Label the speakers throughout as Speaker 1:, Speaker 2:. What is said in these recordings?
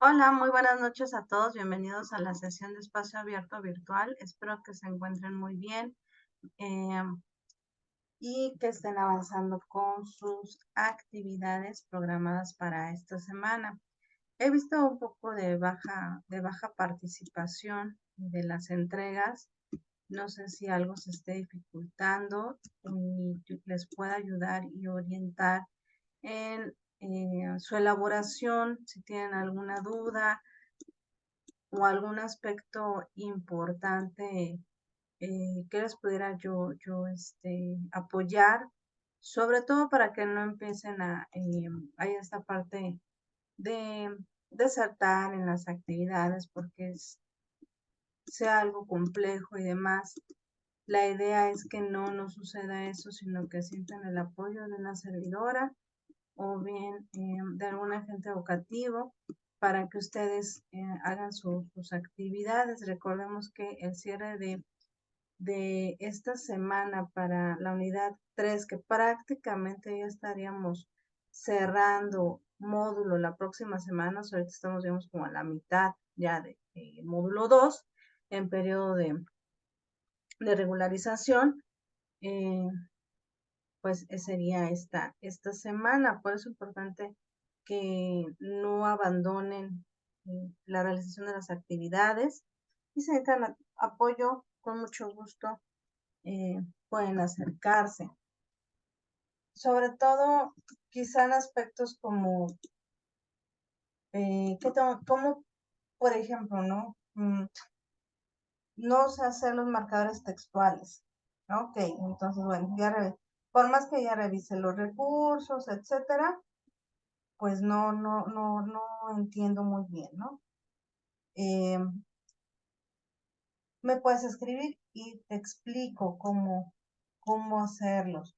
Speaker 1: Hola, muy buenas noches a todos. Bienvenidos a la sesión de espacio abierto virtual. Espero que se encuentren muy bien eh, y que estén avanzando con sus actividades programadas para esta semana. He visto un poco de baja participación de las entregas. No sé si algo se esté dificultando y les pueda ayudar y orientar en su elaboración, si tienen alguna duda o algún aspecto importante que les pudiera yo apoyar, sobre todo para que no empiecen hay esta parte de desertar en las actividades porque sea algo complejo y demás. La idea es que no nos suceda eso, sino que sientan el apoyo de una servidora o bien de algún agente educativo para que ustedes hagan sus actividades. Recordemos que el cierre de esta semana para la unidad 3, que prácticamente ya estaríamos cerrando módulo la próxima semana, ahorita estamos digamos, como a la mitad ya de módulo 2 en periodo de regularización. eh, pues sería esta semana. Por eso es importante que no abandonen la realización de las actividades y si necesitan apoyo, con mucho gusto pueden acercarse. Sobre todo, quizá en aspectos como, como por ejemplo, ¿no? No sé hacer los marcadores textuales. Ok, entonces, bueno, por más que ya revise los recursos, etcétera, pues no entiendo muy bien, ¿no? Eh, Me puedes escribir y te explico cómo hacerlos.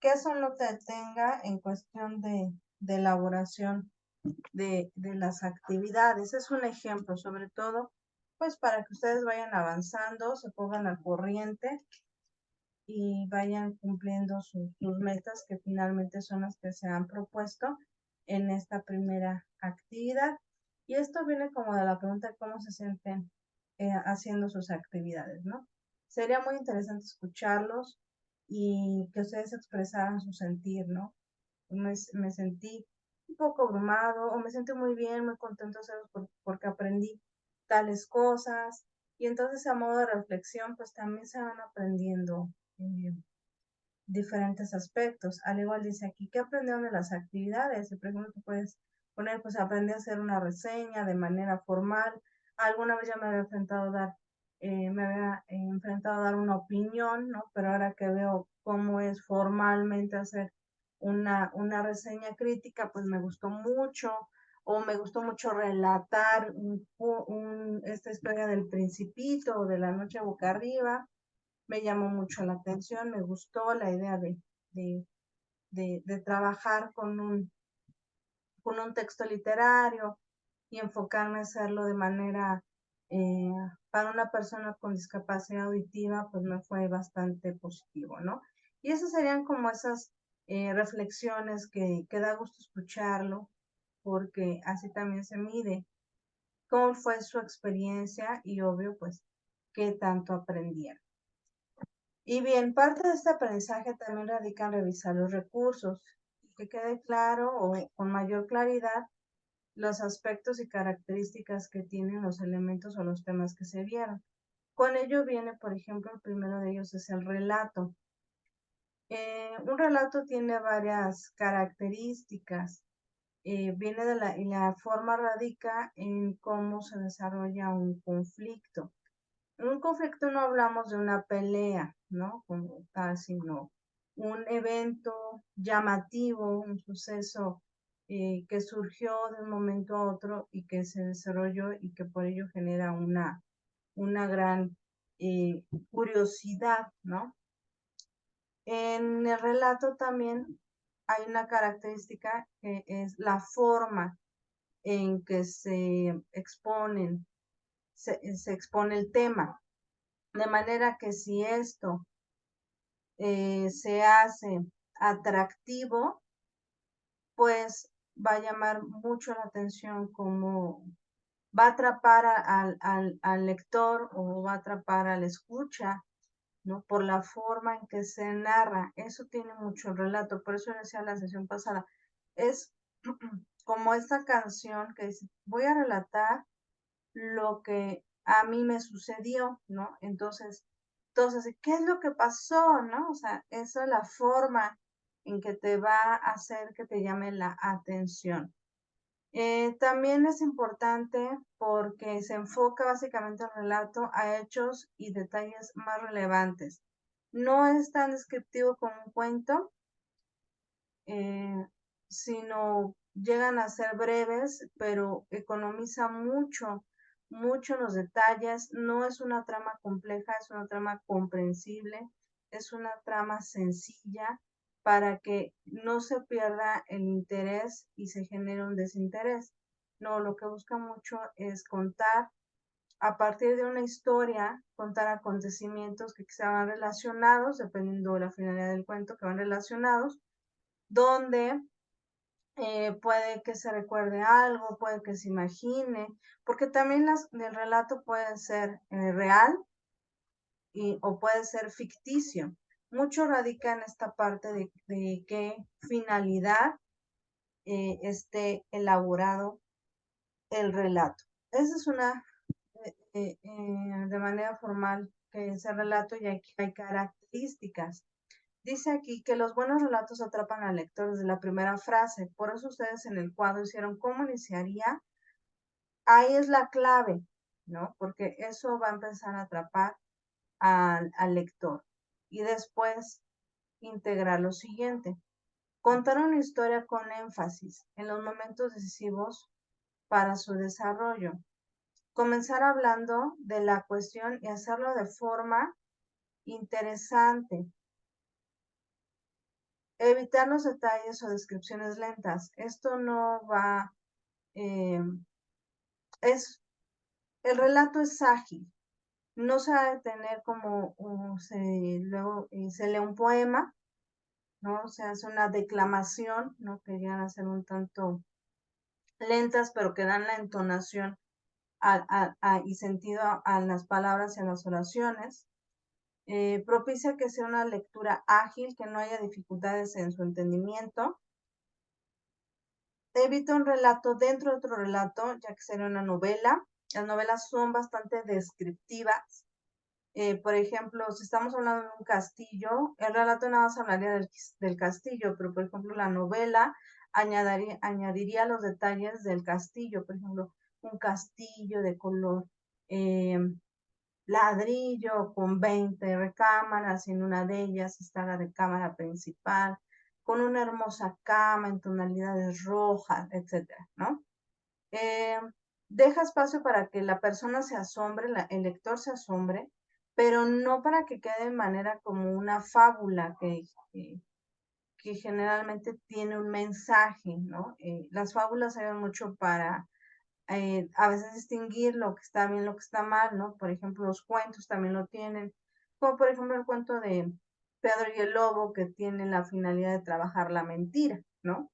Speaker 1: Que eso no te detenga en cuestión de elaboración de las actividades. Es un ejemplo, sobre todo, pues para que ustedes vayan avanzando, se pongan al corriente y vayan cumpliendo sus metas que finalmente son las que se han propuesto en esta primera actividad. Y esto viene como de la pregunta de cómo se sienten haciendo sus actividades, ¿no? Sería muy interesante escucharlos y que ustedes expresaran su sentir, ¿no? Me sentí un poco abrumado o me sentí muy bien, muy contento de hacerlos porque aprendí tales cosas. Y entonces a modo de reflexión, pues también se van aprendiendo eh, diferentes aspectos. Al igual dice aquí, ¿qué aprendieron de las actividades? Y por ejemplo, tú puedes poner, pues aprendí a hacer una reseña de manera formal. Alguna vez ya me había enfrentado a dar, una opinión, ¿no? Pero ahora que veo cómo es formalmente hacer una reseña crítica, pues me gustó mucho, o me gustó mucho relatar esta historia del Principito o de la noche boca arriba. Me llamó mucho la atención, me gustó la idea de, de trabajar con un texto literario y enfocarme a hacerlo de manera, eh, para una persona con discapacidad auditiva, pues me fue bastante positivo, ¿no? Y esas serían como esas reflexiones que da gusto escucharlo, porque así también se mide cómo fue su experiencia y obvio, pues, qué tanto aprendieron. Y bien, parte de este aprendizaje también radica en revisar los recursos, que quede claro o con mayor claridad los aspectos y características que tienen los elementos o los temas que se vieron. Con ello viene, por ejemplo, el primero de ellos es el relato. Un relato tiene varias características. Viene y la forma radica en cómo se desarrolla un conflicto. En un conflicto no hablamos de una pelea, ¿no? Como tal, sino un evento llamativo, un suceso que surgió de un momento a otro y que se desarrolló y que por ello genera una gran curiosidad, ¿no? En el relato también hay una característica que es la forma en que se expone el tema. De manera que si esto se hace atractivo, pues va a llamar mucho la atención como va a atrapar al lector o va a atrapar al escucha, ¿no? Por la forma en que se narra. Eso tiene mucho el relato. Por eso decía la sesión pasada. Es como esta canción que dice, voy a relatar lo que a mí me sucedió, ¿no? Entonces, ¿qué es lo que pasó, no? O sea, esa es la forma en que te va a hacer que te llame la atención. También es importante porque se enfoca básicamente el relato a hechos y detalles más relevantes. No es tan descriptivo como un cuento, sino llegan a ser breves, pero economiza mucho los detalles. No es una trama compleja, es una trama comprensible, es una trama sencilla para que no se pierda el interés y se genere un desinterés. No, lo que busca mucho es contar a partir de una historia, contar acontecimientos que se van relacionados, dependiendo de la finalidad del cuento, que van relacionados, donde puede que se recuerde algo, puede que se imagine, porque también el relato puede ser real o puede ser ficticio. Mucho radica en esta parte de qué finalidad esté elaborado el relato. Esa es una, de manera formal, que ese relato y aquí hay características. Dice aquí que los buenos relatos atrapan al lector desde la primera frase. Por eso ustedes en el cuadro hicieron cómo iniciaría. Ahí es la clave, ¿no? Porque eso va a empezar a atrapar al lector. Y después integrar lo siguiente. Contar una historia con énfasis en los momentos decisivos para su desarrollo. Comenzar hablando de la cuestión y hacerlo de forma interesante. Evitar los detalles o descripciones lentas. Esto no va, el relato es ágil. No se va a detener como luego se lee un poema, ¿no? Se hace una declamación, ¿no? Que llegan a ser un tanto lentas, pero que dan la entonación y sentido a las palabras y a las oraciones. Propicia que sea una lectura ágil, que no haya dificultades en su entendimiento. Evita un relato dentro de otro relato, ya que sería una novela. Las novelas son bastante descriptivas. Por ejemplo, si estamos hablando de un castillo, el relato nada más hablaría del castillo, pero por ejemplo la novela añadiría los detalles del castillo, por ejemplo, un castillo de color ladrillo con 20 recámaras y en una de ellas está la recámara principal, con una hermosa cama en tonalidades rojas, etcétera, ¿no? Eh, Deja espacio para que la persona se asombre, el lector se asombre, pero no para que quede de manera como una fábula que generalmente tiene un mensaje, ¿no? Las fábulas sirven mucho para a veces distinguir lo que está bien, lo que está mal, ¿no? Por ejemplo, los cuentos también lo tienen, como por ejemplo el cuento de Pedro y el Lobo, que tiene la finalidad de trabajar la mentira, ¿no?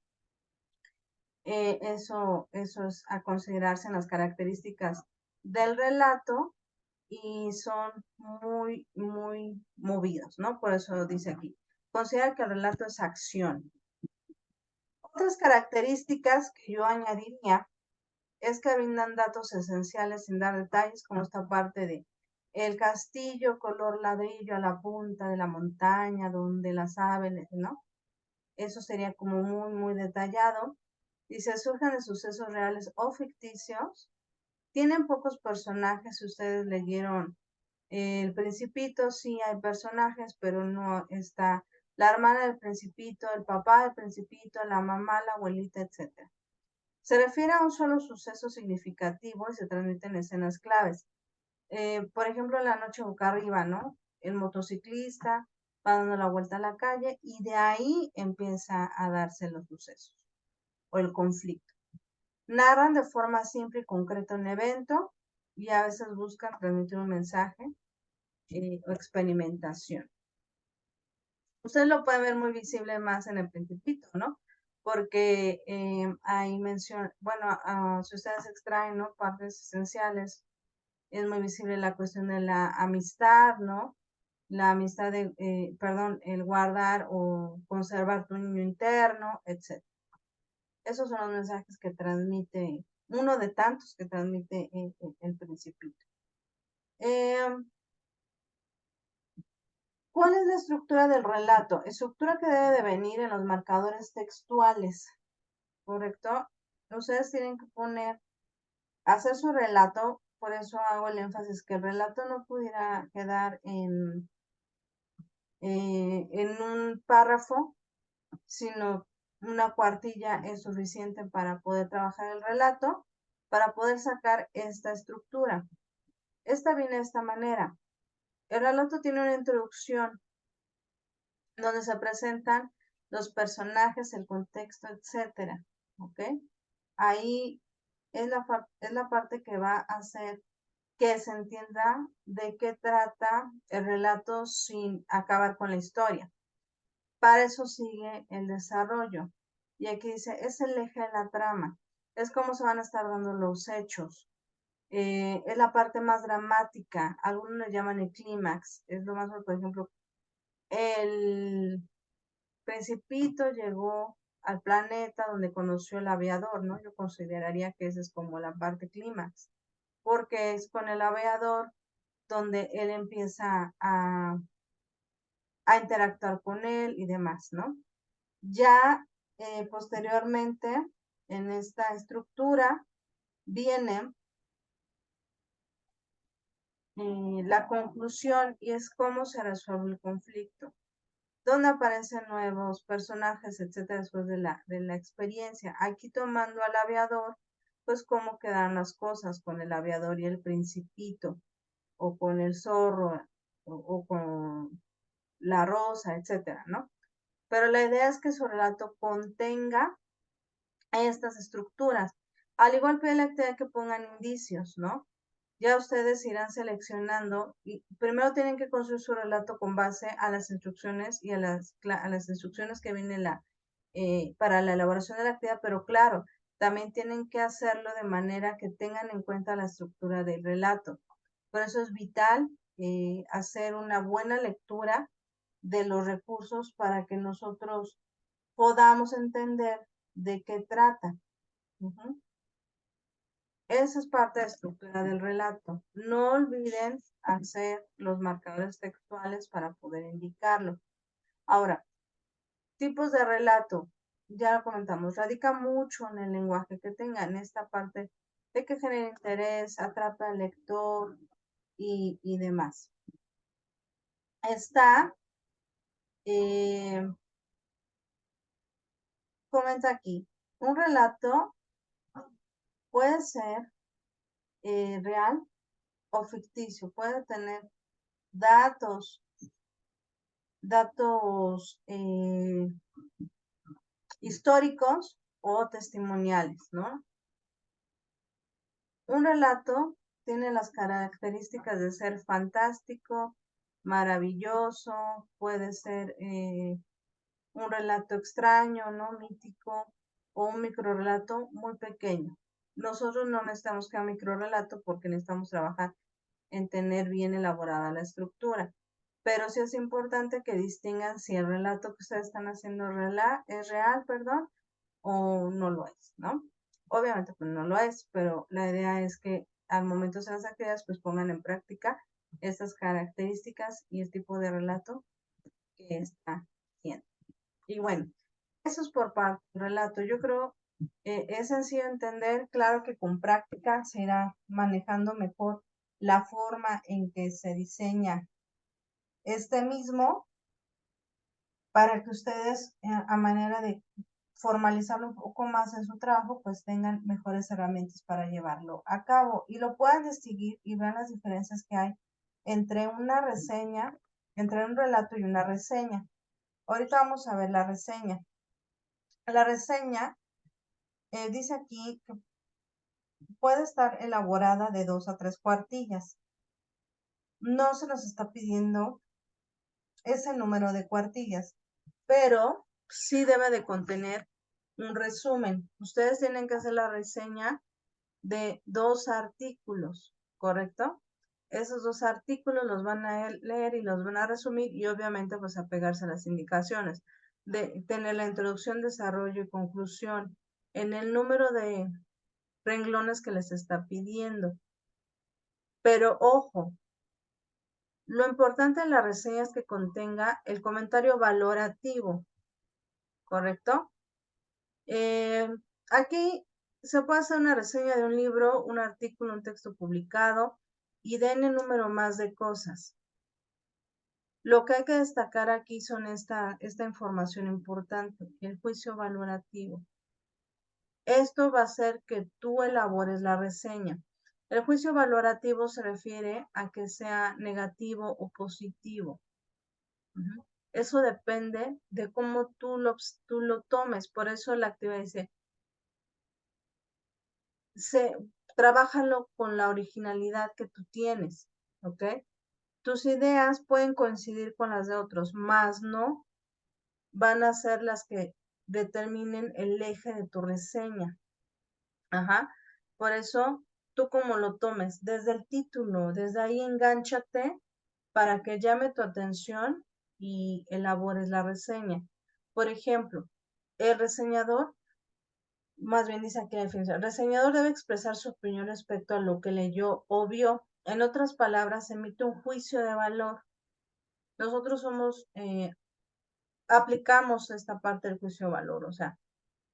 Speaker 1: Eso es a considerarse en las características del relato y son muy movidos, ¿no? Por eso dice aquí. Considera que el relato es acción. Otras características que yo añadiría es que brindan datos esenciales sin dar detalles, como esta parte de el castillo color ladrillo a la punta de la montaña, donde las aves, ¿no? Eso sería como muy detallado. Dice, surgen de sucesos reales o ficticios. Tienen pocos personajes, si ustedes leyeron El Principito, sí hay personajes, pero no está la hermana del Principito, el papá del Principito, la mamá, la abuelita, etc. Se refiere a un solo suceso significativo y se transmiten escenas claves. Por ejemplo, en la noche boca arriba, ¿no? El motociclista va dando la vuelta a la calle y de ahí empieza a darse los sucesos o el conflicto. Narran de forma simple y concreta un evento y a veces buscan transmitir un mensaje o experimentación. Ustedes lo pueden ver muy visible más en El Principito, ¿no? porque ahí menciona, bueno, si ustedes extraen, ¿no? Partes esenciales, es muy visible la cuestión de la amistad, ¿no? La amistad de, perdón, el guardar o conservar tu niño interno, etc. Esos son los mensajes que transmite, uno de tantos que transmite el Principito. ¿Cuál es la estructura del relato? Estructura que debe de venir en los marcadores textuales, ¿correcto? Ustedes tienen que poner, hacer su relato, por eso hago el énfasis que el relato no pudiera quedar en un párrafo, sino una cuartilla es suficiente para poder trabajar el relato, para poder sacar esta estructura. Esta viene de esta manera. El relato tiene una introducción donde se presentan los personajes, el contexto, etcétera, ¿ok? Ahí es la parte que va a hacer que se entienda de qué trata el relato sin acabar con la historia. Para eso sigue el desarrollo. Y aquí dice, es el eje de la trama. Es cómo se van a estar dando los hechos. Es la parte más dramática. Algunos le llaman el clímax. Es lo más, por ejemplo, el Principito llegó al planeta donde conoció el aviador, ¿no? Yo consideraría que esa es como la parte clímax, porque es con el aviador donde él empieza a interactuar con él y demás, ¿no? Ya posteriormente, en esta estructura, viene la conclusión y es cómo se resuelve el conflicto, donde aparecen nuevos personajes, etcétera, después de la experiencia. Aquí tomando al aviador, pues cómo quedan las cosas con el aviador y el Principito, o con el zorro, o con la rosa, etcétera, ¿no? Pero la idea es que su relato contenga estas estructuras. Al igual que la actividad que pongan indicios, ¿no? Ya ustedes irán seleccionando y primero tienen que construir su relato con base a las instrucciones y a las instrucciones que viene para la elaboración de la actividad, pero claro, también tienen que hacerlo de manera que tengan en cuenta la estructura del relato. Por eso es vital hacer una buena lectura de los recursos para que nosotros podamos entender de qué trata. Uh-huh. Esa es parte de la estructura del relato. No olviden hacer los marcadores textuales para poder indicarlo. Ahora, tipos de relato, ya lo comentamos, radica mucho en el lenguaje que tengan, esta parte de que genere interés, atrape al lector y demás. Está, comenta aquí, un relato puede ser real o ficticio, puede tener datos históricos o testimoniales, ¿no? Un relato tiene las características de ser fantástico, maravilloso, puede ser un relato extraño, ¿no? Mítico, o un microrelato muy pequeño. Nosotros no necesitamos que un microrelato porque necesitamos trabajar en tener bien elaborada la estructura. Pero sí es importante que distingan si el relato que ustedes están haciendo es real, perdón, o no lo es, ¿no? Obviamente pues no lo es, pero la idea es que al momento de las actividades pues pongan en práctica estas características y el tipo de relato que está haciendo. Y bueno, eso es por parte del relato. Yo creo es sencillo entender, claro que con práctica se irá manejando mejor la forma en que se diseña este mismo para que ustedes a manera de formalizarlo un poco más en su trabajo, pues tengan mejores herramientas para llevarlo a cabo y lo puedan distinguir y vean las diferencias que hay entre una reseña, entre un relato y una reseña. Ahorita vamos a ver la reseña. La reseña dice aquí que puede estar elaborada de 2 a 3 cuartillas. No se nos está pidiendo ese número de cuartillas, pero sí debe de contener un resumen. Ustedes tienen que hacer la reseña de 2 artículos, ¿correcto? Esos 2 artículos los van a leer y los van a resumir y obviamente pues apegarse a las indicaciones de tener la introducción, desarrollo y conclusión en el número de renglones que les está pidiendo. Pero ojo, lo importante de la reseña es que contenga el comentario valorativo, ¿correcto? Aquí se puede hacer una reseña de un libro, un artículo, un texto publicado y de n número más de cosas. Lo que hay que destacar aquí son esta información importante, el juicio valorativo. Esto va a hacer que tú elabores la reseña. El juicio valorativo se refiere a que sea negativo o positivo. Eso depende de cómo tú lo tomes. Por eso la actividad dice, trabájalo con la originalidad que tú tienes, ¿ok? Tus ideas pueden coincidir con las de otros, más no van a ser las que determinen el eje de tu reseña. Ajá. Por eso, tú como lo tomes, desde el título, desde ahí engánchate para que llame tu atención y elabores la reseña. Por ejemplo, el reseñador, más bien dice aquí la definición, el reseñador debe expresar su opinión respecto a lo que leyó o vio. En otras palabras, emite un juicio de valor. Nosotros aplicamos esta parte del juicio de valor, o sea,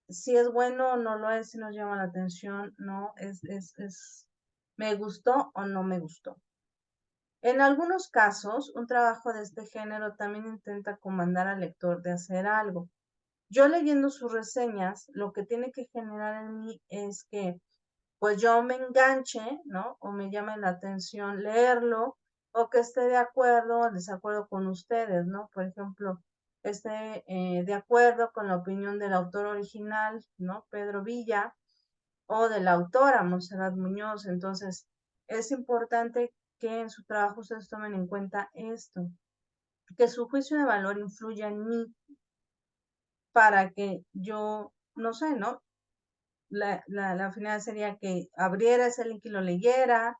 Speaker 1: si es bueno o no lo es, si nos llama la atención, no, me gustó o no me gustó. En algunos casos, un trabajo de este género también intenta comandar al lector de hacer algo. Yo leyendo sus reseñas, lo que tiene que generar en mí es que pues yo me enganche, ¿no? O me llame la atención leerlo, o que esté de acuerdo o desacuerdo con ustedes, ¿no? Por ejemplo, esté de acuerdo con la opinión del autor original, ¿no? Pedro Villa, o de la autora, Montserrat Muñoz. Entonces, es importante que en su trabajo ustedes tomen en cuenta esto, que su juicio de valor influya en mí para que yo, no sé, ¿no? La final sería que abriera ese link y lo leyera,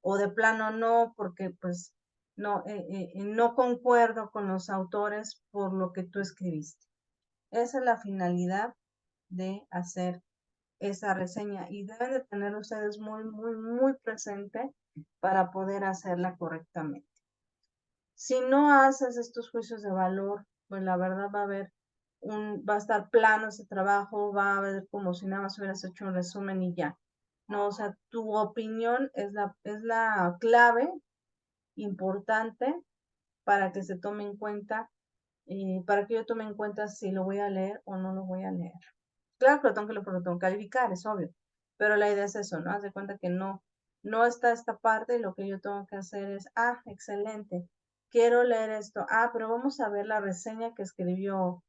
Speaker 1: o de plano no, porque pues no concuerdo con los autores por lo que tú escribiste. Esa es la finalidad de hacer esa reseña y deben de tener ustedes muy, muy, muy presente para poder hacerla correctamente. Si no haces estos juicios de valor, pues la verdad va a estar plano ese trabajo, va a ver como si nada más hubieras hecho un resumen y ya. No, o sea, tu opinión es la clave importante para que se tome en cuenta, para que yo tome en cuenta si lo voy a leer o no lo voy a leer. Claro que lo tengo que calificar, es obvio, pero la idea es eso, ¿no? Haz de cuenta que no está esta parte y lo que yo tengo que hacer es, excelente, quiero leer esto, pero vamos a ver la reseña que escribió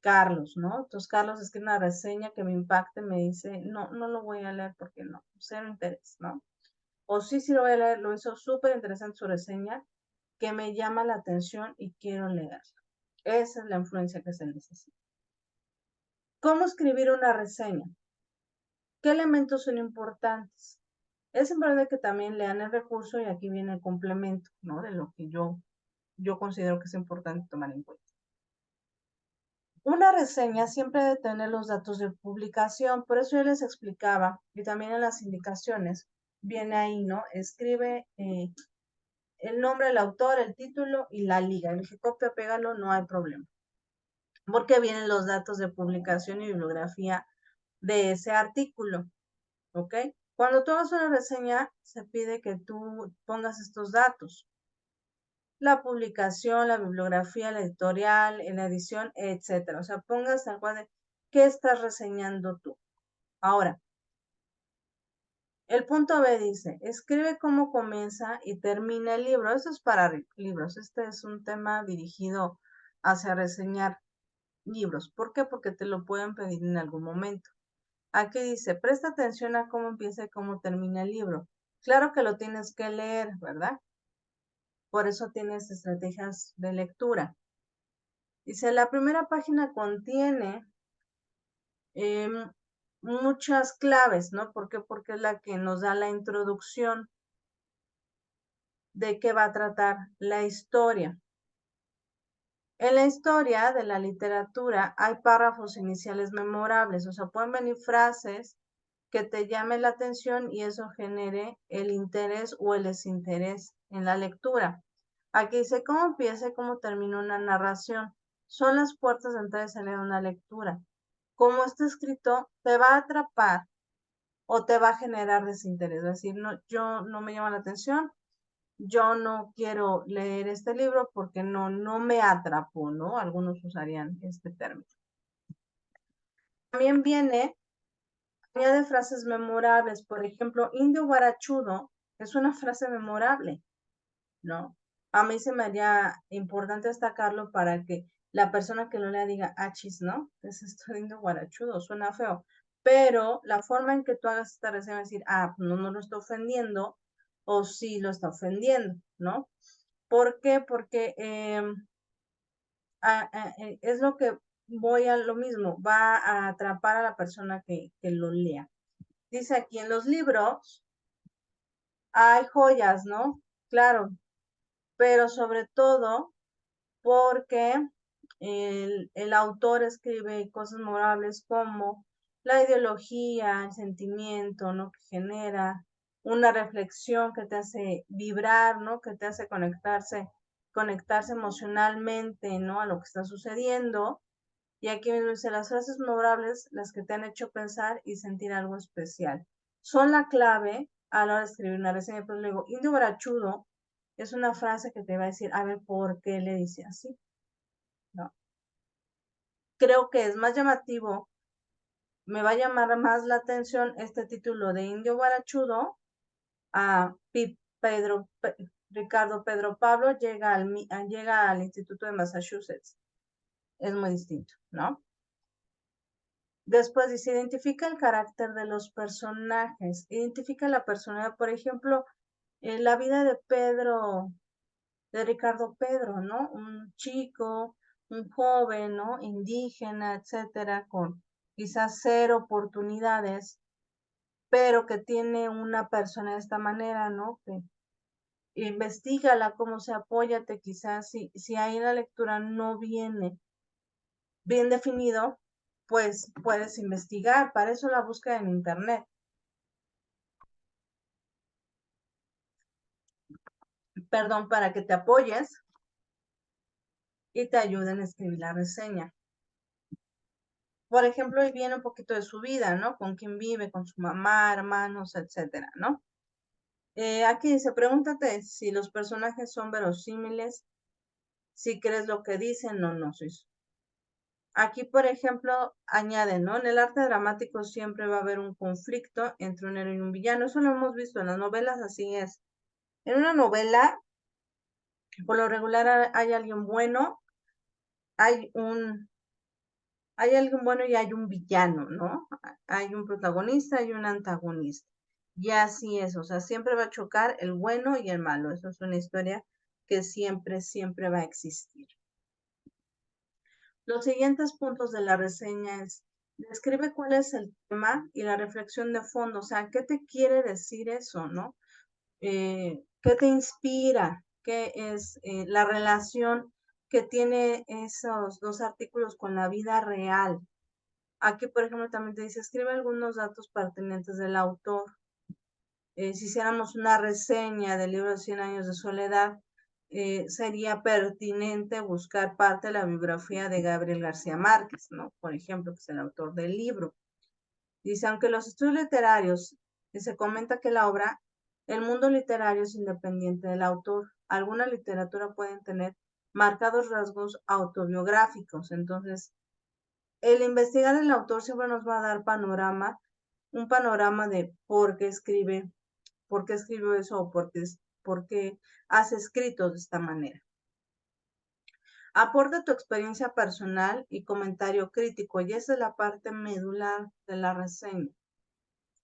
Speaker 1: Carlos, ¿no? Entonces Carlos escribe una reseña que me impacte, me dice, no lo voy a leer porque no, cero interés, ¿no? O sí lo voy a leer, lo hizo súper interesante su reseña, que me llama la atención y quiero leerla. Esa es la influencia que se necesita. ¿Cómo escribir una reseña? ¿Qué elementos son importantes? Es importante que también lean el recurso y aquí viene el complemento, ¿no? De lo que yo considero que es importante tomar en cuenta. Una reseña siempre debe tener los datos de publicación, por eso yo les explicaba, y también en las indicaciones, viene ahí, ¿no? Escribe el nombre del autor, el título y la liga. El que copia, pégalo, no hay problema. Porque vienen los datos de publicación y bibliografía de ese artículo, ¿ok? Cuando tú hagas una reseña, se pide que tú pongas estos datos. La publicación, la bibliografía, la editorial, la edición, etcétera. O sea, pongas tal cual de qué estás reseñando tú. Ahora, el punto B dice, escribe cómo comienza y termina el libro. Eso es para libros. Este es un tema dirigido hacia reseñar libros. ¿Por qué? Porque te lo pueden pedir en algún momento. Aquí dice, presta atención a cómo empieza y cómo termina el libro. Claro que lo tienes que leer, ¿verdad? Por eso tienes estrategias de lectura. Dice, la primera página contiene muchas claves, ¿no? ¿Por qué? Porque es la que nos da la introducción de qué va a tratar la historia. En la historia de la literatura hay párrafos iniciales memorables, o sea, pueden venir frases que te llamen la atención y eso genere el interés o el desinterés en la lectura. Aquí dice cómo empieza y cómo termina una narración. Son las puertas de entrada y salida de una lectura. Como está escrito, te va a atrapar o te va a generar desinterés. Es decir, no, yo no me llama la atención, yo no quiero leer este libro porque no me atrapó, ¿no? Algunos usarían este término. También añade frases memorables. Por ejemplo, indio guarachudo es una frase memorable, ¿no? A mí se me haría importante destacarlo para que la persona que lo lea diga, achis, ¿no? Es esto de indio guarachudo, suena feo. Pero la forma en que tú hagas esta reseña es decir, no lo está ofendiendo o sí lo está ofendiendo, ¿no? ¿Por qué? Porque es lo que voy a lo mismo, va a atrapar a la persona que lo lea. Dice aquí, en los libros hay joyas, ¿no? Claro, pero sobre todo porque el autor escribe cosas memorables como la ideología, el sentimiento, ¿no? Que genera una reflexión que te hace vibrar, ¿no? Que te hace conectarse emocionalmente, ¿no? A lo que está sucediendo. Y aquí mismo dice, las frases memorables, las que te han hecho pensar y sentir algo especial. Son la clave a la hora de escribir una reseña. Pero luego, indio barachudo es una frase que te va a decir, a ver, ¿por qué le dice así? ¿No? Creo que es más llamativo, me va a llamar más la atención este título de indio barachudo a Ricardo Pedro Pablo llega al Instituto de Massachusetts. Es muy distinto, ¿no? Después dice, identifica el carácter de los personajes, identifica la personalidad, por ejemplo, la vida de Ricardo Pedro, ¿no? Un chico, un joven, ¿no? Indígena, etcétera, con quizás 0 oportunidades, pero que tiene una persona de esta manera, ¿no? Que investigala cómo se apóyate, quizás si ahí en la lectura no viene bien definido, pues puedes investigar, para eso la búsqueda en internet. Perdón, para que te apoyes y te ayuden a escribir la reseña. Por ejemplo, ahí viene un poquito de su vida, ¿no? Con quién vive, con su mamá, hermanos, etcétera, ¿no? Aquí dice, pregúntate si los personajes son verosímiles, si crees lo que dicen o no. Aquí, por ejemplo, añade, ¿no? En el arte dramático siempre va a haber un conflicto entre un héroe y un villano. Eso lo hemos visto en las novelas, así es. En una novela, por lo regular hay alguien bueno, hay alguien bueno y hay un villano, ¿no? Hay un protagonista y un antagonista. Y así es, o sea, siempre va a chocar el bueno y el malo. Eso es una historia que siempre va a existir. Los siguientes puntos de la reseña es, describe cuál es el tema y la reflexión de fondo, o sea, ¿qué te quiere decir eso, no? ¿Qué te inspira? ¿Qué es la relación que tiene esos dos artículos con la vida real? Aquí, por ejemplo, también te dice, escribe algunos datos pertinentes del autor. Si hiciéramos una reseña del libro de 100 años de soledad, sería pertinente buscar parte de la biografía de Gabriel García Márquez, ¿no? Por ejemplo, que es el autor del libro. Dice, aunque los estudios literarios, se comenta que la obra, el mundo literario es independiente del autor. Alguna literatura pueden tener marcados rasgos autobiográficos. Entonces, el investigar el autor siempre nos va a dar un panorama de por qué escribió eso o por qué has escrito de esta manera. Aporta tu experiencia personal y comentario crítico, y esa es la parte medular de la reseña.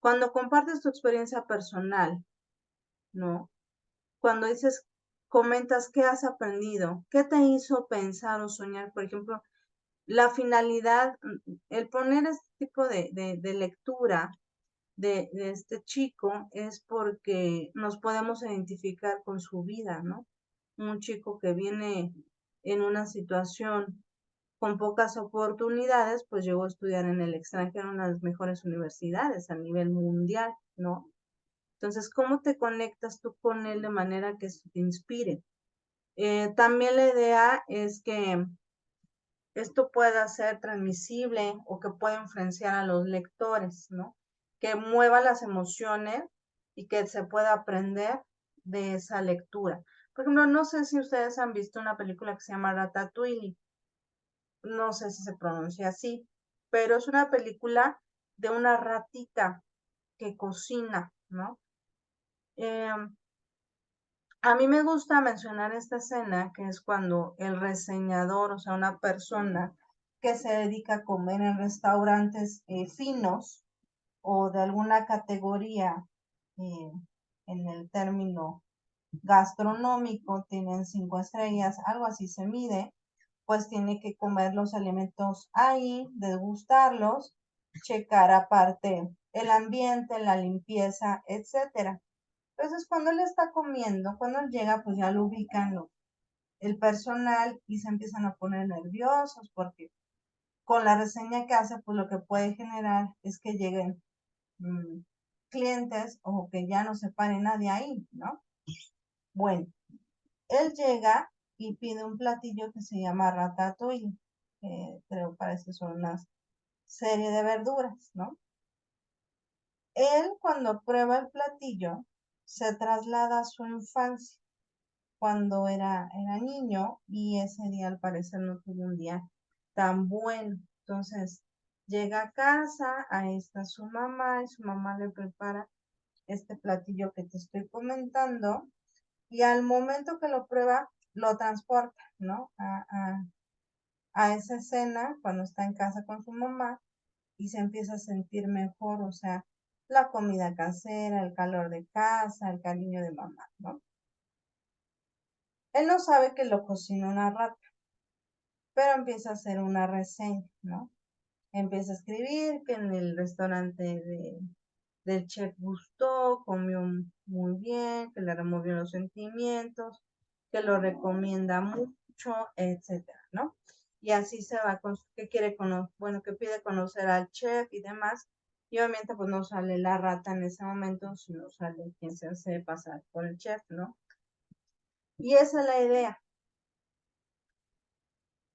Speaker 1: Cuando compartes tu experiencia personal, ¿no? Cuando comentas qué has aprendido, qué te hizo pensar o soñar, por ejemplo, la finalidad, el poner tipo de lectura de este chico es porque nos podemos identificar con su vida, ¿no? Un chico que viene en una situación con pocas oportunidades, pues llegó a estudiar en el extranjero en una de las mejores universidades a nivel mundial, ¿no? Entonces, ¿cómo te conectas tú con él de manera que eso te inspire? También la idea es que esto pueda ser transmisible o que pueda influenciar a los lectores, ¿no? Que mueva las emociones y que se pueda aprender de esa lectura. Por ejemplo, no sé si ustedes han visto una película que se llama Ratatouille, no sé si se pronuncia así, pero es una película de una ratita que cocina, ¿no? Eh, a mí me gusta mencionar esta escena, que es cuando el reseñador, o sea, una persona que se dedica a comer en restaurantes finos o de alguna categoría eh, en el término gastronómico, tienen 5 estrellas, algo así se mide, pues tiene que comer los alimentos ahí, degustarlos, checar aparte el ambiente, la limpieza, etcétera. Entonces, cuando él está comiendo, cuando él llega, pues ya lo ubican el personal y se empiezan a poner nerviosos porque con la reseña que hace, pues lo que puede generar es que lleguen mm, clientes o que ya no se pare nadie ahí, ¿no? Bueno, él llega y pide un platillo que se llama ratatouille, que creo parece son una serie de verduras, ¿no? Él cuando prueba el platillo se traslada a su infancia cuando era niño y ese día al parecer no tuvo un día tan bueno. Entonces llega a casa, ahí está su mamá y su mamá le prepara este platillo que te estoy comentando y al momento que lo prueba lo transporta, ¿no? A esa escena cuando está en casa con su mamá y se empieza a sentir mejor, o sea, la comida casera, el calor de casa, el cariño de mamá, ¿no? Él no sabe que lo cocinó una rata, pero empieza a hacer una reseña, ¿no? Empieza a escribir que en el restaurante del chef gustó, comió muy bien, que le removió los sentimientos, que lo recomienda mucho, etcétera, ¿no? Y así se va con que quiere conocer, bueno, que pide conocer al chef y demás. Y obviamente pues no sale la rata en ese momento, sino sale quien se hace pasar por el chef, ¿no? Y esa es la idea,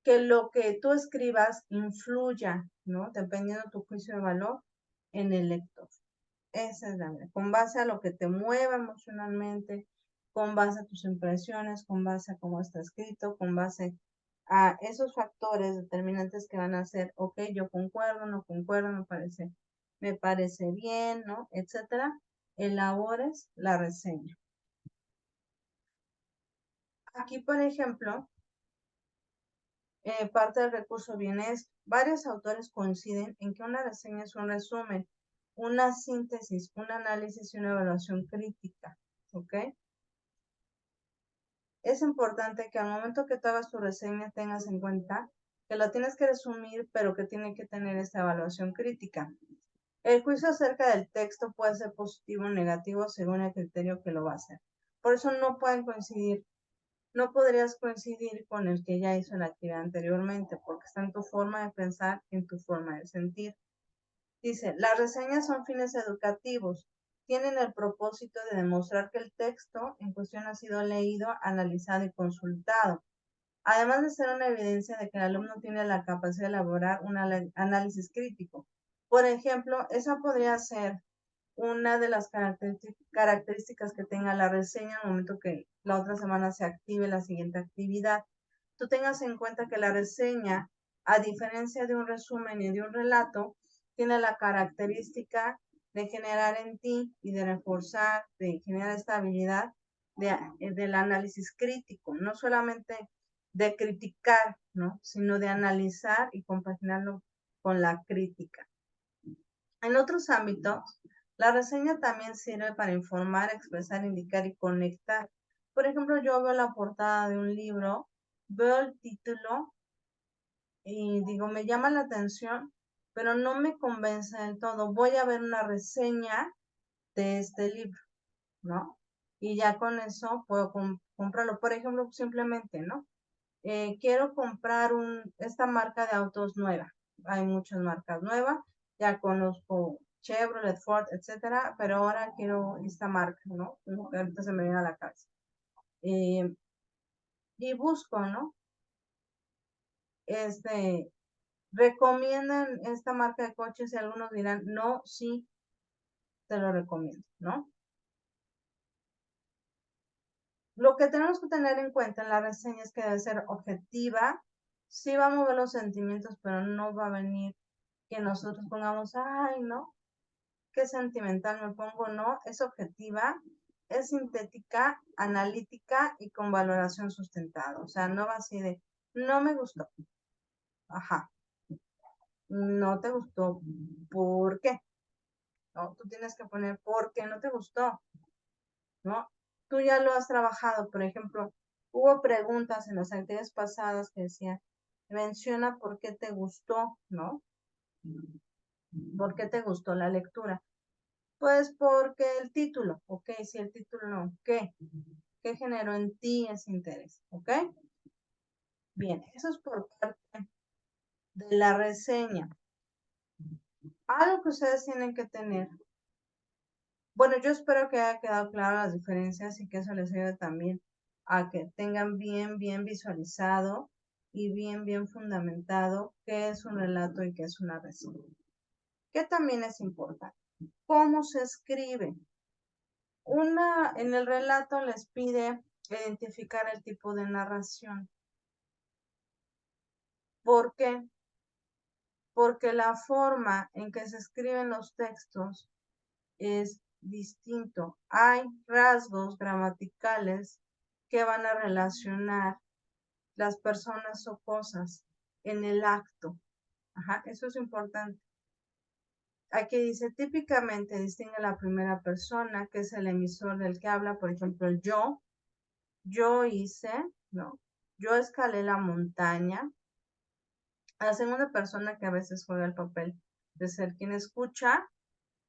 Speaker 1: que lo que tú escribas influya, ¿no? Dependiendo de tu juicio de valor en el lector. Esa es la idea. Con base a lo que te mueva emocionalmente, con base a tus impresiones, con base a cómo está escrito, con base a esos factores determinantes que van a ser, ok, yo concuerdo, no concuerdo, me parece bien, ¿no? Etcétera. Elabores la reseña. Aquí, por ejemplo, parte del recurso viene esto. Varios autores coinciden en que una reseña es un resumen, una síntesis, un análisis y una evaluación crítica. ¿Ok? Es importante que al momento que tú hagas tu reseña tengas en cuenta que lo tienes que resumir, pero que tiene que tener esta evaluación crítica. El juicio acerca del texto puede ser positivo o negativo según el criterio que lo va a hacer. Por eso no pueden coincidir. No podrías coincidir con el que ya hizo la actividad anteriormente, porque está en tu forma de pensar y en tu forma de sentir. Dice, las reseñas son fines educativos. Tienen el propósito de demostrar que el texto en cuestión ha sido leído, analizado y consultado. Además de ser una evidencia de que el alumno tiene la capacidad de elaborar un análisis crítico. Por ejemplo, esa podría ser una de las características que tenga la reseña al momento que la otra semana se active la siguiente actividad. Tú tengas en cuenta que la reseña, a diferencia de un resumen y de un relato, tiene la característica de generar en ti y de reforzar, de generar esta habilidad del análisis crítico, no solamente de criticar, ¿no? Sino de analizar y compaginarlo con la crítica. En otros ámbitos, la reseña también sirve para informar, expresar, indicar y conectar. Por ejemplo, yo veo la portada de un libro, veo el título y digo, me llama la atención pero no me convence del todo. Voy a ver una reseña de este libro, ¿no? Y ya con eso puedo comprarlo. Por ejemplo, simplemente, ¿no? Quiero comprar esta marca de autos nueva. Hay muchas marcas nuevas. Ya conozco Chevrolet, Ford, etcétera, pero ahora quiero esta marca, ¿no? Ahorita se me viene a la cabeza. Y busco, ¿no? Recomiendan esta marca de coches y algunos dirán, no, sí, te lo recomiendo, ¿no? Lo que tenemos que tener en cuenta en la reseña es que debe ser objetiva. Sí va a mover los sentimientos, pero no va a venir que nosotros pongamos, ay, no, qué sentimental me pongo, no, es objetiva, es sintética, analítica y con valoración sustentada. O sea, no va así de, no me gustó. Ajá, no te gustó. ¿Por qué? No, tú tienes que poner por qué no te gustó, ¿no? Tú ya lo has trabajado, por ejemplo, hubo preguntas en las actividades pasadas que decían, menciona por qué te gustó, ¿no? ¿Por qué te gustó la lectura? Pues porque el título, ok, si el título no, ¿qué? ¿Qué generó en ti ese interés? ¿Ok? Bien, eso es por parte de la reseña. Algo que ustedes tienen que tener. Bueno, yo espero que haya quedado claro las diferencias y que eso les ayude también a que tengan bien visualizado y bien fundamentado qué es un relato y qué es una reseña. Que también es importante. ¿Cómo se escribe? En el relato les pide identificar el tipo de narración. ¿Por qué? Porque la forma en que se escriben los textos es distinto. Hay rasgos gramaticales que van a relacionar las personas o cosas en el acto. Ajá, eso es importante. Aquí dice, típicamente distingue la primera persona, que es el emisor del que habla, por ejemplo, el yo hice, ¿no? Yo escalé la montaña. La segunda persona que a veces juega el papel de ser quien escucha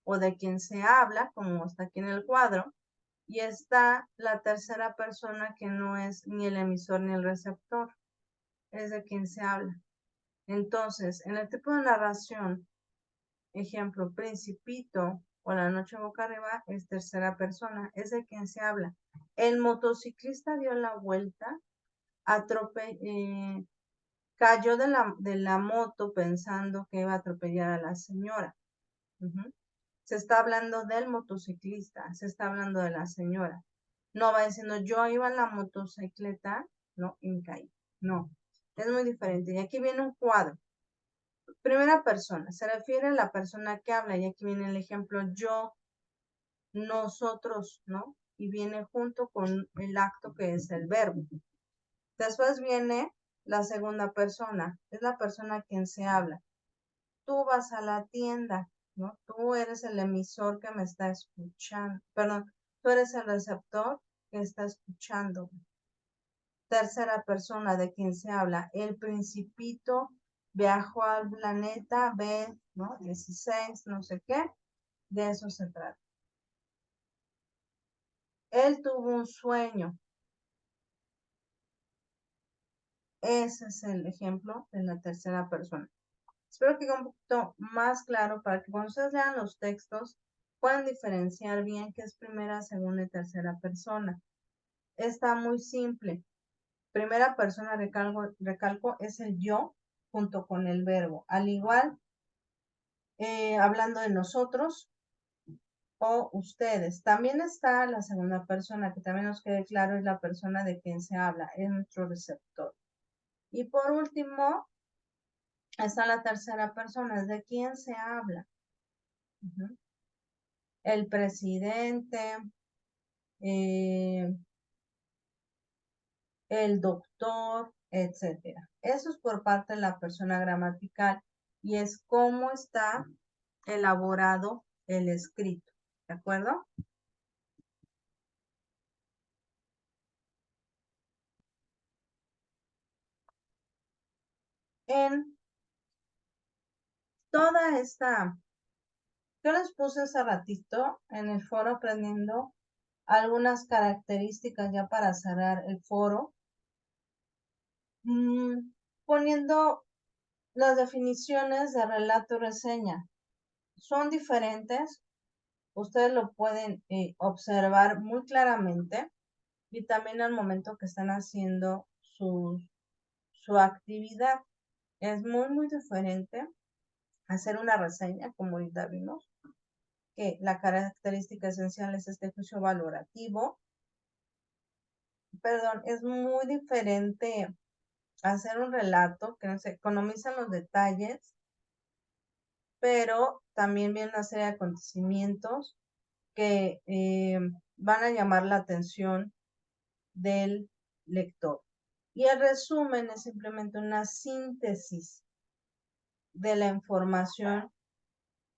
Speaker 1: o de quien se habla, como está aquí en el cuadro, y está la tercera persona que no es ni el emisor ni el receptor, es de quien se habla. Entonces, en el tipo de narración, ejemplo, Principito o La noche boca arriba, es tercera persona, es de quien se habla. El motociclista dio la vuelta, cayó de la moto pensando que iba a atropellar a la señora. Se está hablando del motociclista, se está hablando de la señora. No va diciendo, yo iba en la motocicleta, no, y me caí. No, es muy diferente. Y aquí viene un cuadro. Primera persona, se refiere a la persona que habla, y aquí viene el ejemplo yo, nosotros, ¿no? Y viene junto con el acto que es el verbo. Después viene la segunda persona, es la persona a quien se habla. Tú vas a la tienda, ¿no? Tú eres el emisor que me está escuchando, perdón, tú eres el receptor que está escuchando. Tercera persona de quien se habla, el Principito viajó al planeta B, ¿no? 16, no sé qué, de eso se trata. Él tuvo un sueño. Ese es el ejemplo de la tercera persona. Espero que quede un poquito más claro para que cuando ustedes lean los textos puedan diferenciar bien qué es primera, segunda y tercera persona. Está muy simple. Primera persona, recalco, es el yo junto con el verbo. Al igual, hablando de nosotros o ustedes. También está la segunda persona, que también nos quede claro, es la persona de quien se habla, es nuestro receptor. Y por último, está la tercera persona, es de quién se habla. El presidente, eh, el doctor, etcétera. Eso es por parte de la persona gramatical y es cómo está elaborado el escrito. ¿De acuerdo? En toda esta, yo les puse hace ratito en el foro aprendiendo algunas características ya para cerrar el foro, poniendo las definiciones de relato y reseña. Son diferentes, ustedes lo pueden observar muy claramente y también al momento que están haciendo su actividad. Es muy diferente hacer una reseña, como ahorita vimos, que la característica esencial es este juicio valorativo. Perdón, es muy diferente hacer un relato que se economizan los detalles, pero también viene una serie de acontecimientos que van a llamar la atención del lector. Y el resumen es simplemente una síntesis de la información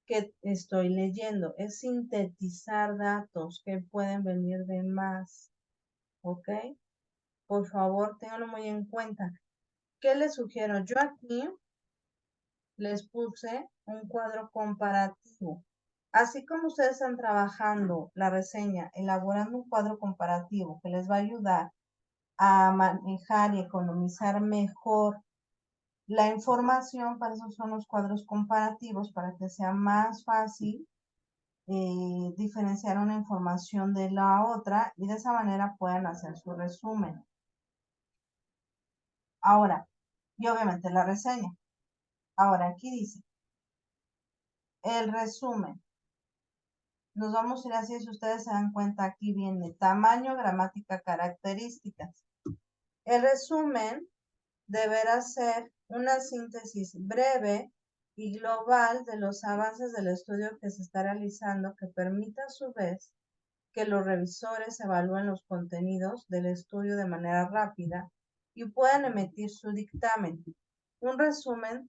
Speaker 1: que estoy leyendo. Es sintetizar datos que pueden venir de más. ¿Ok? Por favor, ténganlo muy en cuenta. ¿Qué les sugiero? Yo aquí les puse un cuadro comparativo. Así como ustedes están trabajando la reseña, elaborando un cuadro comparativo que les va a ayudar a manejar y economizar mejor la información, para eso son los cuadros comparativos, para que sea más fácil diferenciar una información de la otra y de esa manera puedan hacer su resumen. Ahora, y obviamente la reseña. Ahora aquí dice, el resumen. Nos vamos a ir así, si ustedes se dan cuenta, aquí viene tamaño, gramática, características. El resumen deberá ser una síntesis breve y global de los avances del estudio que se está realizando, que permita a su vez que los revisores evalúen los contenidos del estudio de manera rápida y puedan emitir su dictamen. Un resumen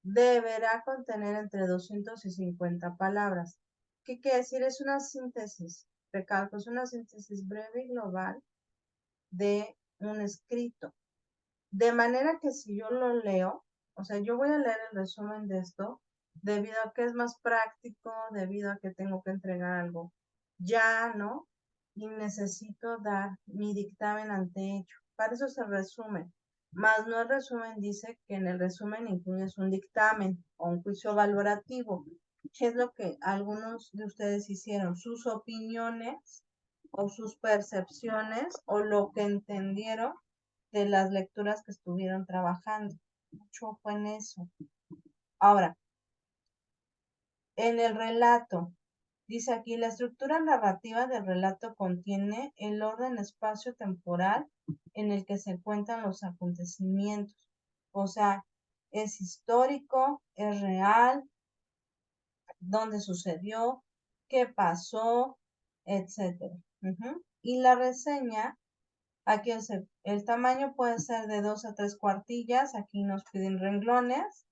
Speaker 1: deberá contener entre 200 y 50 palabras. ¿Qué quiere decir? Es una síntesis, recalco, es una síntesis breve y global de un escrito. De manera que si yo lo leo, o sea, yo voy a leer el resumen de esto, debido a que es más práctico, debido a que tengo que entregar algo ya, ¿no? Y necesito dar mi dictamen ante ello. Para eso se resume. Más no el resumen dice que en el resumen incluyes un dictamen o un juicio valorativo, que es lo que algunos de ustedes hicieron, sus opiniones o sus percepciones o lo que entendieron de las lecturas que estuvieron trabajando. Mucho fue en eso. Ahora, en el relato, dice aquí, la estructura narrativa del relato contiene el orden espacio-temporal en el que se cuentan los acontecimientos. O sea, es histórico, es real, dónde sucedió, qué pasó, etcétera. Y la reseña, aquí el tamaño puede ser de 2 a 3 cuartillas, aquí nos piden renglones,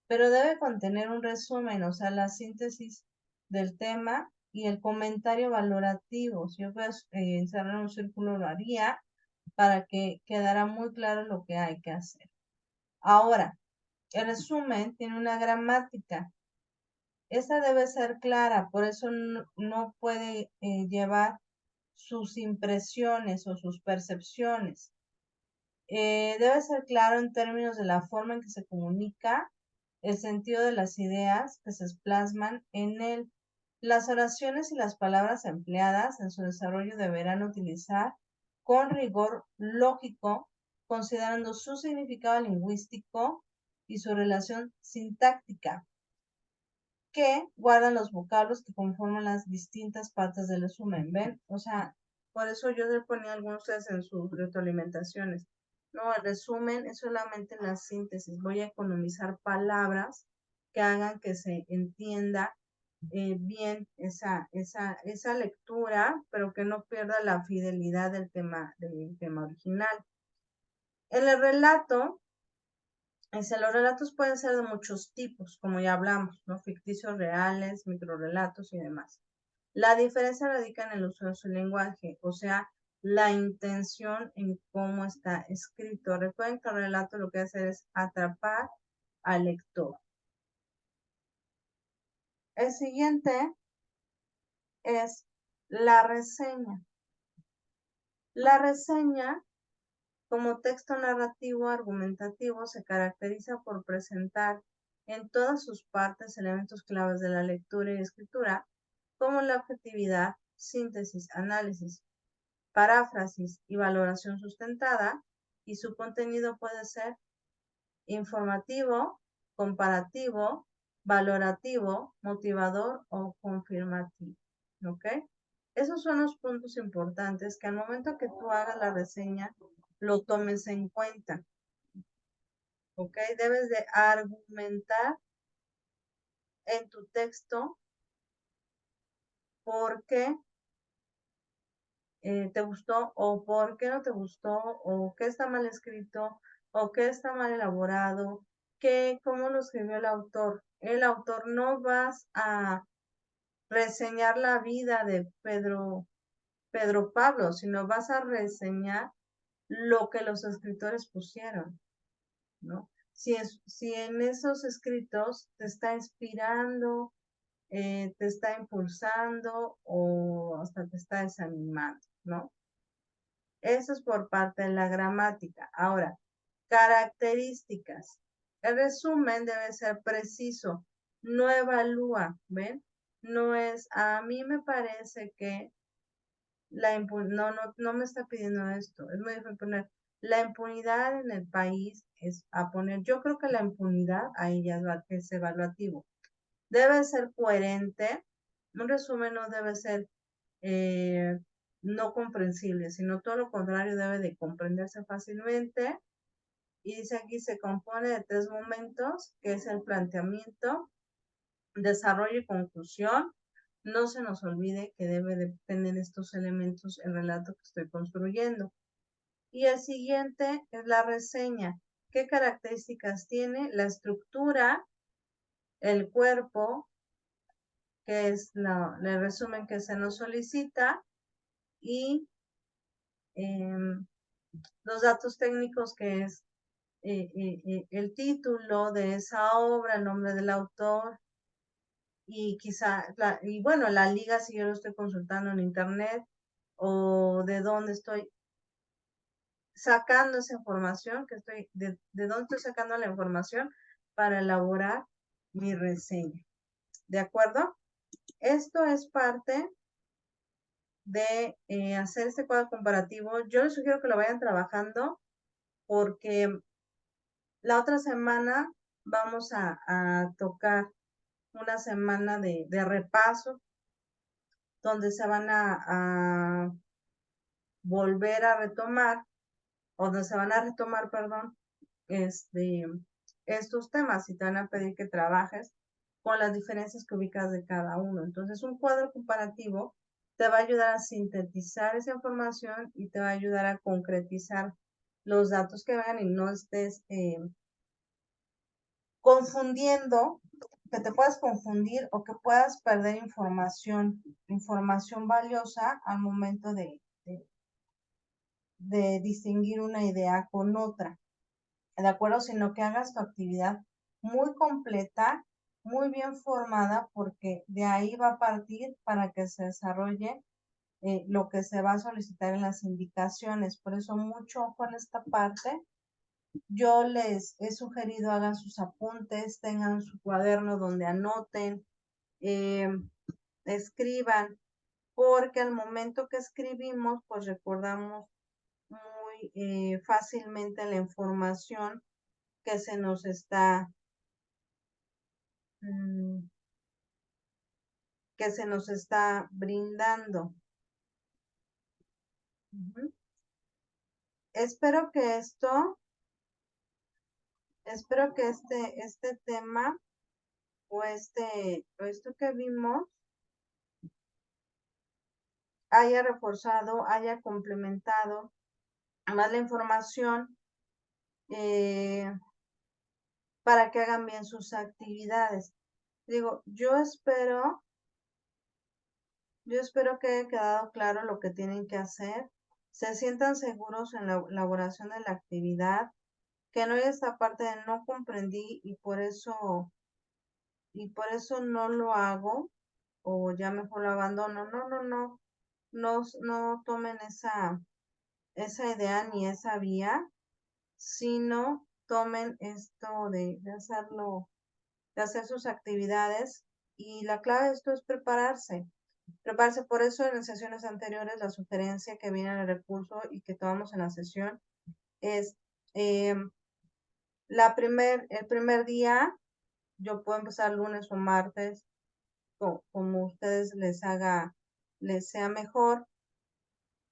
Speaker 1: pero debe contener un resumen, o sea, la síntesis del tema y el comentario valorativo. Si yo voy a encerrar un círculo, lo haría para que quedara muy claro lo que hay que hacer. Ahora, el resumen tiene una gramática. Esta debe ser clara, por eso no puede llevar sus impresiones o sus percepciones. Debe ser claro en términos de la forma en que se comunica, el sentido de las ideas que se plasman en él. Las oraciones y las palabras empleadas en su desarrollo deberán utilizar con rigor lógico, considerando su significado lingüístico y su relación sintáctica, que guardan los vocablos que conforman las distintas partes del resumen. ¿Ven? O sea, por eso yo le ponía algunos en sus retroalimentaciones. No, el resumen es solamente la síntesis. Voy a economizar palabras que hagan que se entienda bien esa lectura, pero que no pierda la fidelidad del tema original. En el relato, los relatos pueden ser de muchos tipos, como ya hablamos, ¿no? Ficticios, reales, microrelatos y demás. La diferencia radica en el uso de su lenguaje, o sea, la intención en cómo está escrito. Recuerden que el relato lo que hace es atrapar al lector. El siguiente es la reseña. La reseña, como texto narrativo argumentativo, se caracteriza por presentar en todas sus partes elementos claves de la lectura y escritura, como la objetividad, síntesis, análisis, paráfrasis y valoración sustentada, y su contenido puede ser informativo, comparativo, valorativo, motivador o confirmativo. ¿Ok? Esos son los puntos importantes que al momento que tú hagas la reseña, lo tomes en cuenta. ¿Ok? Debes de argumentar en tu texto por qué te gustó o por qué no te gustó o qué está mal escrito o qué está mal elaborado, cómo lo escribió el autor. El autor, no vas a reseñar la vida de Pedro Pablo, sino vas a reseñar lo que los escritores pusieron, ¿no? Si en esos escritos te está inspirando, te está impulsando o hasta te está desanimando, ¿no? Eso es por parte de la gramática. Ahora, características. El resumen debe ser preciso, no evalúa, ¿ven? No es, a mí me parece que no me está pidiendo esto. Es muy difícil poner, la impunidad en el país es a poner, yo creo que la impunidad ahí ya es evaluativo. Debe ser coherente, un resumen no debe ser eh, no comprensible, sino todo lo contrario, debe de comprenderse fácilmente. Y dice aquí, se compone de 3 momentos, que es el planteamiento, desarrollo y conclusión. No se nos olvide que debe de tener estos elementos el relato que estoy construyendo. Y el siguiente es la reseña. ¿Qué características tiene? La estructura, el cuerpo, que es el resumen que se nos solicita, y los datos técnicos, que es el título de esa obra, el nombre del autor, y quizá, y bueno, la liga si yo lo estoy consultando en internet, o de dónde estoy sacando esa información, de dónde estoy sacando la información para elaborar mi reseña. ¿De acuerdo? Esto es parte de hacer este cuadro comparativo. Yo les sugiero que lo vayan trabajando porque la otra semana vamos a tocar una semana de repaso donde se van a volver a retomar, o donde se van a retomar, perdón, estos temas, y te van a pedir que trabajes con las diferencias que ubicas de cada uno. Entonces, un cuadro comparativo te va a ayudar a sintetizar esa información y te va a ayudar a concretizar los datos que vean y no estés confundiendo, que te puedas confundir o que puedas perder información valiosa al momento de distinguir una idea con otra, ¿de acuerdo? Sino que hagas tu actividad muy completa, muy bien formada, porque de ahí va a partir para que se desarrolle lo que se va a solicitar en las indicaciones. Por eso mucho ojo en esta parte. Yo les he sugerido hagan sus apuntes, tengan su cuaderno donde anoten, eh, escriban, porque al momento que escribimos, pues recordamos muy fácilmente la información que se nos está mm, brindando. Ujú. Espero que este tema o esto que vimos haya reforzado, haya complementado más la información para que hagan bien sus actividades. Digo, yo espero que haya quedado claro lo que tienen que hacer, se sientan seguros en la elaboración de la actividad, que no hay esta parte de no comprendí y por eso y por eso no lo hago o ya mejor lo abandono. No tomen esa idea ni esa vía, sino tomen esto de hacerlo, de hacer sus actividades. Y la clave de esto es prepararse. Prepararse, por eso en sesiones anteriores la sugerencia que viene en el recurso y que tomamos en la sesión es el primer día, yo puedo empezar lunes o martes, como ustedes les sea mejor.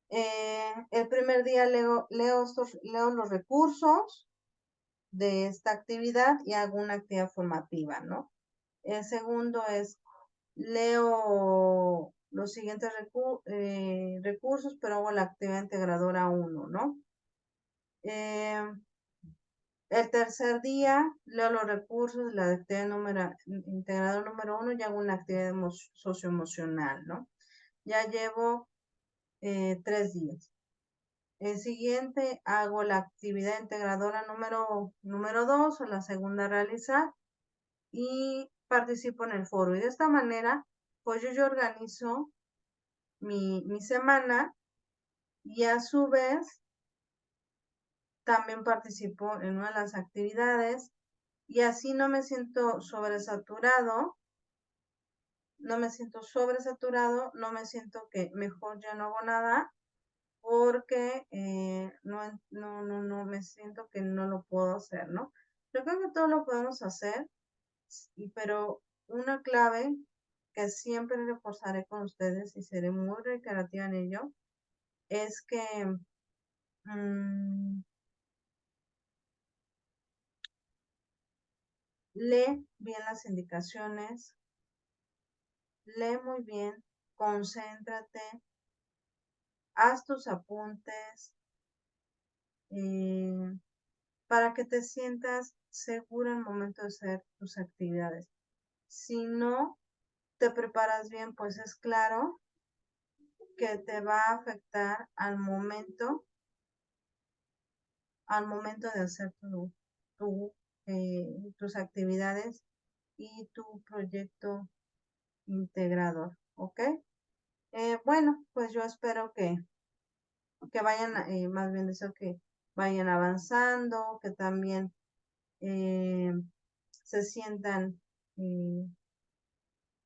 Speaker 1: El primer día leo los recursos de esta actividad y hago una actividad formativa, ¿no? El segundo es leo los siguientes recursos, pero hago la actividad integradora 1, ¿no? El tercer día leo los recursos de la actividad integrador número 1 y hago una actividad socioemocional, ¿no? Ya llevo 3 días. El siguiente hago la actividad integradora número 2 o la segunda a realizar y participo en el foro. Y de esta manera, pues yo organizo mi semana y a su vez también participo en una de las actividades y así no me siento sobresaturado, no me siento que mejor ya no hago nada porque no me siento que no lo puedo hacer, ¿no? Yo creo que todo lo podemos hacer, pero una clave que siempre reforzaré con ustedes y seré muy reiterativa en ello, es que lee bien las indicaciones, lee muy bien, concéntrate, haz tus apuntes, para que te sientas seguro en el momento de hacer tus actividades. Si no te preparas bien, pues es claro que te va a afectar al momento de hacer tus actividades y tu proyecto integrador, ¿ok? Bueno, pues yo espero que vayan, más bien deseo que vayan avanzando, que también se sientan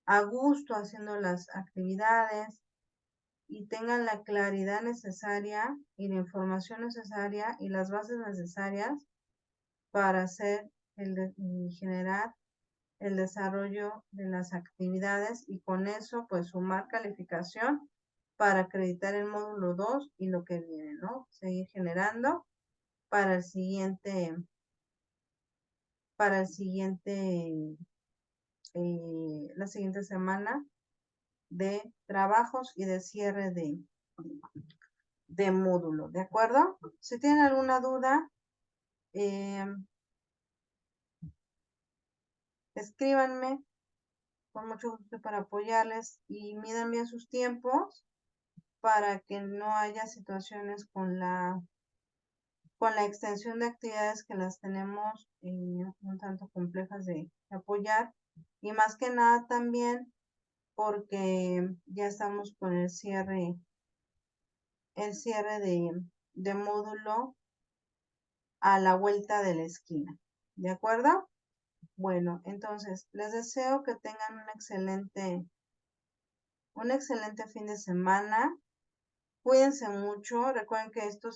Speaker 1: a gusto haciendo las actividades y tengan la claridad necesaria y la información necesaria y las bases necesarias para hacer y generar el desarrollo de las actividades y con eso pues sumar calificación para acreditar el módulo 2 y lo que viene, ¿no? Seguir generando para el siguiente, la siguiente semana de trabajos y de cierre de módulo, ¿de acuerdo? Si tienen alguna duda, escríbanme con mucho gusto para apoyarles y midan bien sus tiempos para que no haya situaciones con la extensión de actividades que las tenemos un tanto complejas de apoyar y más que nada también porque ya estamos con el cierre de módulo a la vuelta de la esquina, ¿de acuerdo? Bueno, entonces les deseo que tengan un excelente fin de semana. Cuídense mucho. Recuerden que esta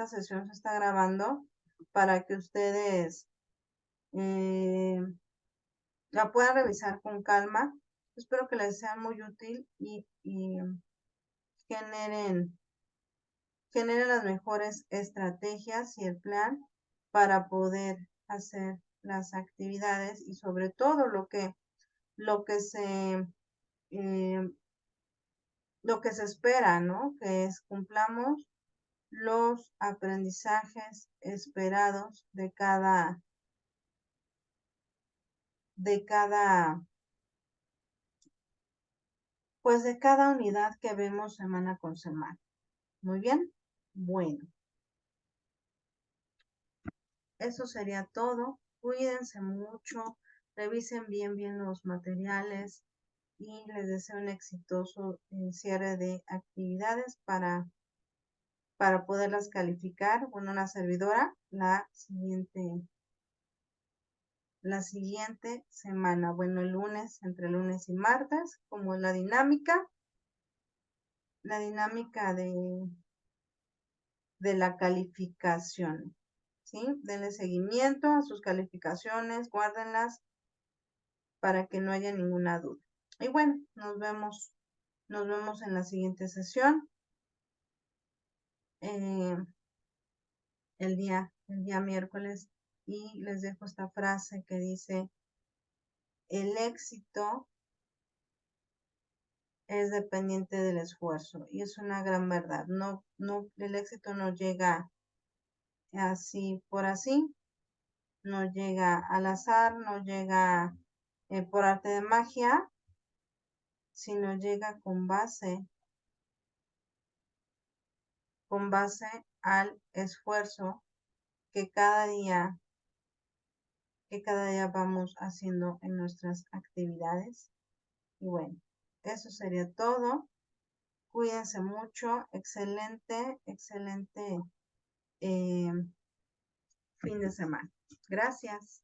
Speaker 1: sesión se está grabando para que ustedes la puedan revisar con calma. Espero que les sea muy útil y generen las mejores estrategias y el plan para poder hacer las actividades y sobre todo lo que se eh, espera, ¿no? Que es cumplamos los aprendizajes esperados pues de cada unidad que vemos semana con semana. Muy bien. Bueno, eso sería todo. Cuídense mucho. Revisen bien los materiales y les deseo un exitoso cierre de actividades para poderlas calificar. Bueno, una servidora la siguiente semana. Bueno, el lunes, entre lunes y martes, como es la dinámica de la calificación, ¿sí? Denle seguimiento a sus calificaciones, guárdenlas para que no haya ninguna duda. Y bueno, nos vemos en la siguiente sesión, el día miércoles, y les dejo esta frase que dice: el éxito es dependiente del esfuerzo, y es una gran verdad. El éxito no llega así por así, no llega al azar, no llega por arte de magia, sino llega con base al esfuerzo que cada día vamos haciendo en nuestras actividades. Y bueno, eso sería todo. Cuídense mucho. Excelente fin de semana. Gracias.